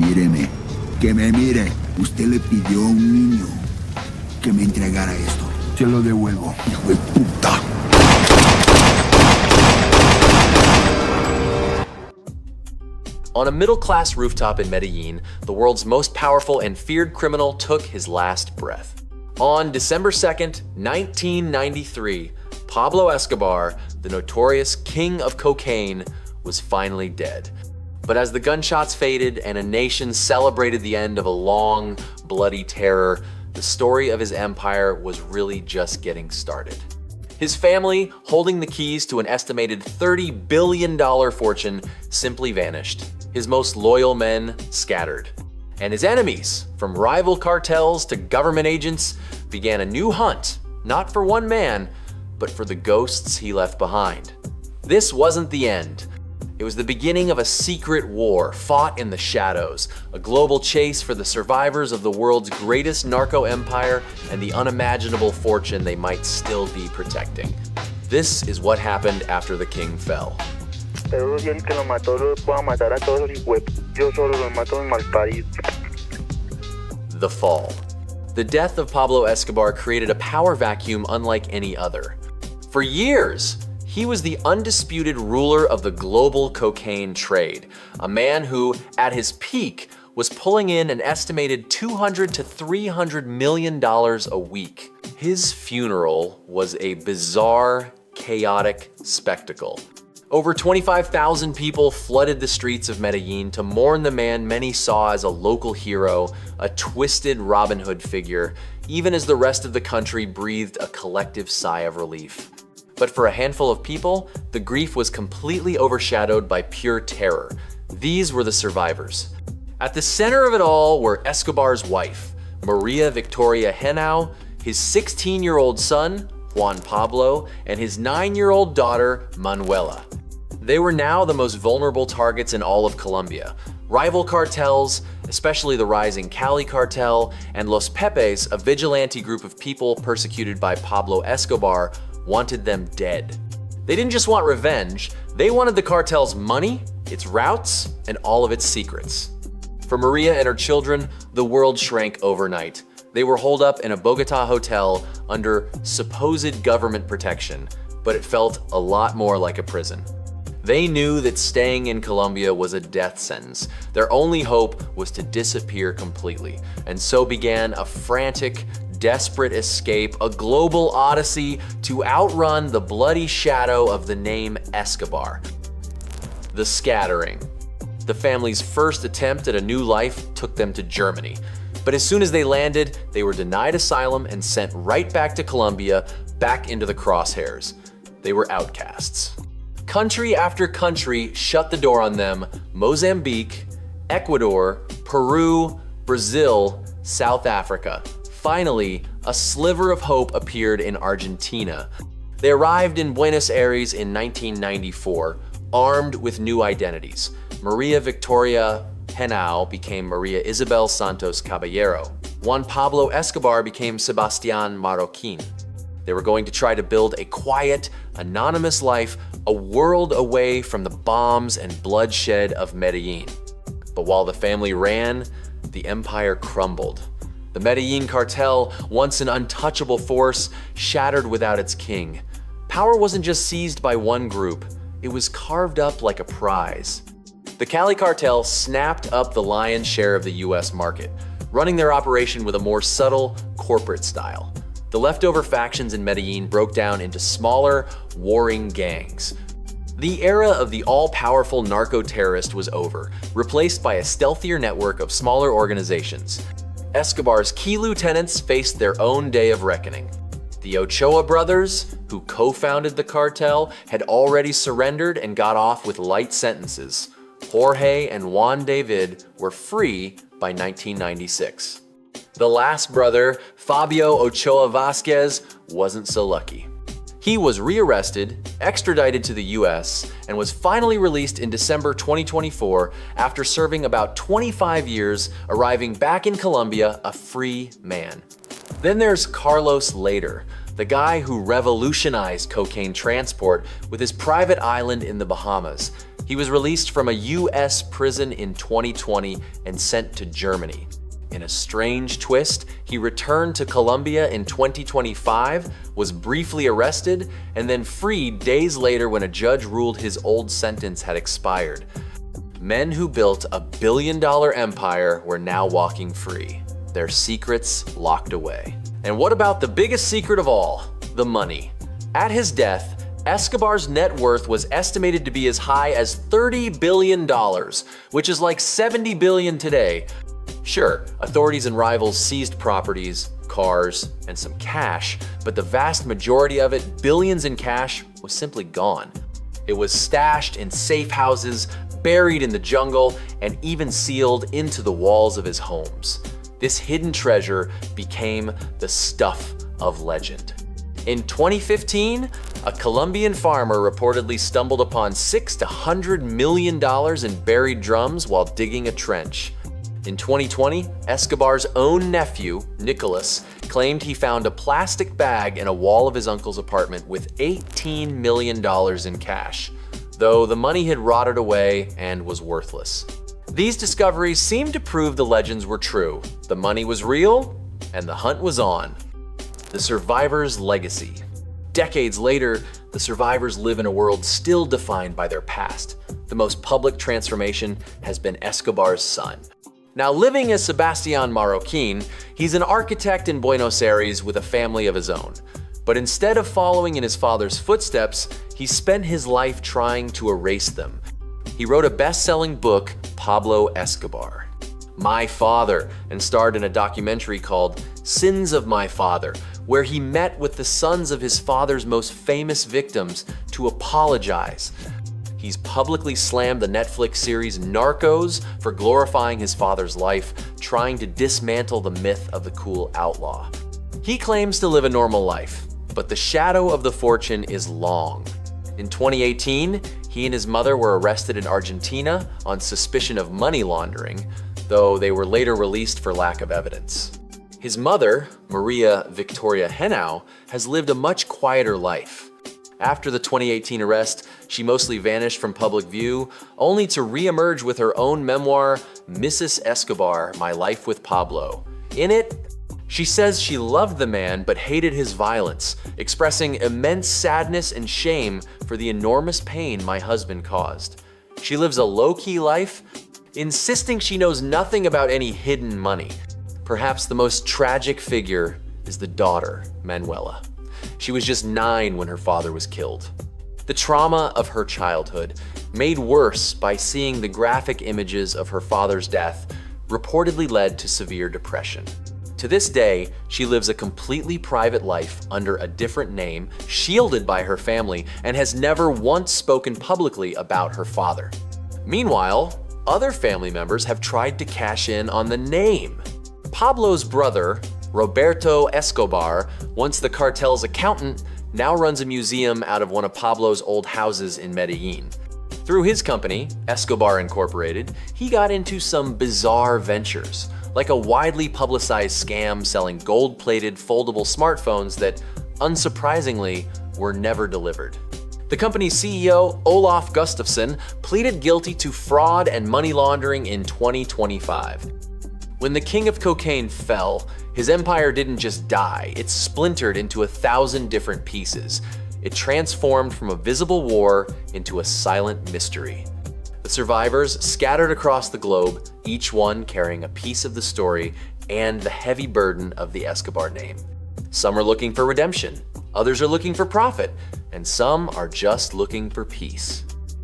Míreme, que me mire. Usted le pidió a un niño que me entregara esto. Se lo devuelvo, hijo de puta. On a middle-class rooftop in Medellín, the world's most powerful and feared criminal took his last breath. On December 2nd, 1993, Pablo Escobar, the notorious king of cocaine, was finally dead. But as the gunshots faded and a nation celebrated the end of a long, bloody terror, the story of his empire was really just getting started. His family, holding the keys to an estimated $30 billion fortune, simply vanished. His most loyal men scattered. And his enemies, from rival cartels to government agents, began a new hunt, not for one man, but for the ghosts he left behind. This wasn't the end. It was the beginning of a secret war fought in the shadows, a global chase for the survivors of the world's greatest narco empire and the unimaginable fortune they might still be protecting. This is what happened after the king fell. Pero si el que lo mató lo pueda matar a todos los hijos, yo solo lo mato en malparido. The fall. The death of Pablo Escobar created a power vacuum unlike any other. For years, he was the undisputed ruler of the global cocaine trade, a man who, at his peak, was pulling in an estimated $200 to $300 million a week. His funeral was a bizarre, chaotic spectacle. Over 25,000 people flooded the streets of Medellín to mourn the man many saw as a local hero, a twisted Robin Hood figure, even as the rest of the country breathed a collective sigh of relief. But for a handful of people, the grief was completely overshadowed by pure terror. These were the survivors. At the center of it all were Escobar's wife, Maria Victoria Henao, his 16-year-old son, Juan Pablo, and his 9-year-old daughter, Manuela. They were now the most vulnerable targets in all of Colombia. Rival cartels, especially the rising Cali cartel, and Los Pepes, a vigilante group of people persecuted by Pablo Escobar, wanted them dead. They didn't just want revenge, they wanted the cartel's money, its routes, and all of its secrets. For Maria and her children, the world shrank overnight. They were holed up in a Bogota hotel under supposed government protection, but it felt a lot more like a prison. They knew that staying in Colombia was a death sentence. Their only hope was to disappear completely, and so began a frantic, desperate escape, a global odyssey to outrun the bloody shadow of the name Escobar. The scattering. The family's first attempt at a new life took them to Germany. But as soon as they landed, they were denied asylum and sent right back to Colombia, back into the crosshairs. They were outcasts. Country after country shut the door on them: Mozambique, Ecuador, Peru, Brazil, South Africa. Finally, a sliver of hope appeared in Argentina. They arrived in Buenos Aires in 1994, armed with new identities. Maria Victoria Henao became Maria Isabel Santos Caballero. Juan Pablo Escobar became Sebastián Marroquín. They were going to try to build a quiet, anonymous life a world away from the bombs and bloodshed of Medellín. But while the family ran, the empire crumbled. The Medellín Cartel, once an untouchable force, shattered without its king. Power wasn't just seized by one group, it was carved up like a prize. The Cali Cartel snapped up the lion's share of the US market, running their operation with a more subtle, corporate style. The leftover factions in Medellín broke down into smaller, warring gangs. The era of the all-powerful narco-terrorist was over, replaced by a stealthier network of smaller organizations. Escobar's key lieutenants faced their own day of reckoning. The Ochoa brothers, who co-founded the cartel, had already surrendered and got off with light sentences. Jorge and Juan David were free by 1996. The last brother, Fabio Ochoa Vasquez, wasn't so lucky. He was rearrested, extradited to the US, and was finally released in December 2024 after serving about 25 years, arriving back in Colombia a free man. Then there's Carlos Lader, the guy who revolutionized cocaine transport with his private island in the Bahamas. He was released from a US prison in 2020 and sent to Germany. In a strange twist, he returned to Colombia in 2025, was briefly arrested, and then freed days later when a judge ruled his old sentence had expired. Men who built a billion-dollar empire were now walking free, their secrets locked away. And what about the biggest secret of all? The money. At his death, Escobar's net worth was estimated to be as high as $30 billion, which is like $70 billion today. Sure, authorities and rivals seized properties, cars, and some cash, but the vast majority of it, billions in cash, was simply gone. It was stashed in safe houses, buried in the jungle, and even sealed into the walls of his homes. This hidden treasure became the stuff of legend. In 2015, a Colombian farmer reportedly stumbled upon $600 to $100 million in buried drums while digging a trench. In 2020, Escobar's own nephew, Nicholas, claimed he found a plastic bag in a wall of his uncle's apartment with $18 million in cash, though the money had rotted away and was worthless. These discoveries seemed to prove the legends were true. The money was real, and the hunt was on. The survivor's legacy. Decades later, the survivors live in a world still defined by their past. The most public transformation has been Escobar's son. Now, living as Sebastian Marroquin, he's an architect in Buenos Aires with a family of his own. But instead of following in his father's footsteps, he spent his life trying to erase them. He wrote a best-selling book, Pablo Escobar, My Father, and starred in a documentary called Sins of My Father, where he met with the sons of his father's most famous victims to apologize. He's publicly slammed the Netflix series Narcos for glorifying his father's life, trying to dismantle the myth of the cool outlaw. He claims to live a normal life, but the shadow of the fortune is long. In 2018, he and his mother were arrested in Argentina on suspicion of money laundering, though they were later released for lack of evidence. His mother, Maria Victoria Henao, has lived a much quieter life. After the 2018 arrest, she mostly vanished from public view, only to re-emerge with her own memoir, Mrs. Escobar, My Life with Pablo. In it, she says she loved the man but hated his violence, expressing immense sadness and shame for the enormous pain my husband caused. She lives a low-key life, insisting she knows nothing about any hidden money. Perhaps the most tragic figure is the daughter, Manuela. She was just 9 when her father was killed. The trauma of her childhood, made worse by seeing the graphic images of her father's death, reportedly led to severe depression. To this day, she lives a completely private life under a different name, shielded by her family, and has never once spoken publicly about her father. Meanwhile, other family members have tried to cash in on the name. Pablo's brother, Roberto Escobar, once the cartel's accountant, now runs a museum out of one of Pablo's old houses in Medellín. Through his company, Escobar Incorporated, he got into some bizarre ventures, like a widely publicized scam selling gold-plated foldable smartphones that, unsurprisingly, were never delivered. The company's CEO, Olaf Gustafsson, pleaded guilty to fraud and money laundering in 2025. When the king of cocaine fell, his empire didn't just die, it splintered into 1,000 different pieces. It transformed from a visible war into a silent mystery. The survivors scattered across the globe, each one carrying a piece of the story and the heavy burden of the Escobar name. Some are looking for redemption, others are looking for profit, and some are just looking for peace.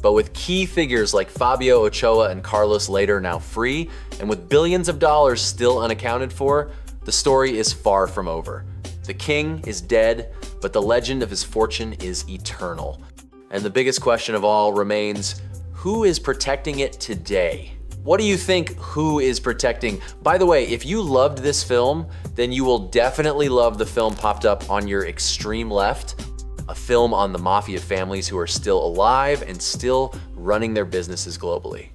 But with key figures like Fabio Ochoa and Carlos Later now free, and with billions of dollars still unaccounted for, the story is far from over. The king is dead, but the legend of his fortune is eternal. And the biggest question of all remains, who is protecting it today? What do you think who is protecting? By the way, if you loved this film, then you will definitely love the film popped up on your extreme left, a film on the Mafia families who are still alive and still running their businesses globally.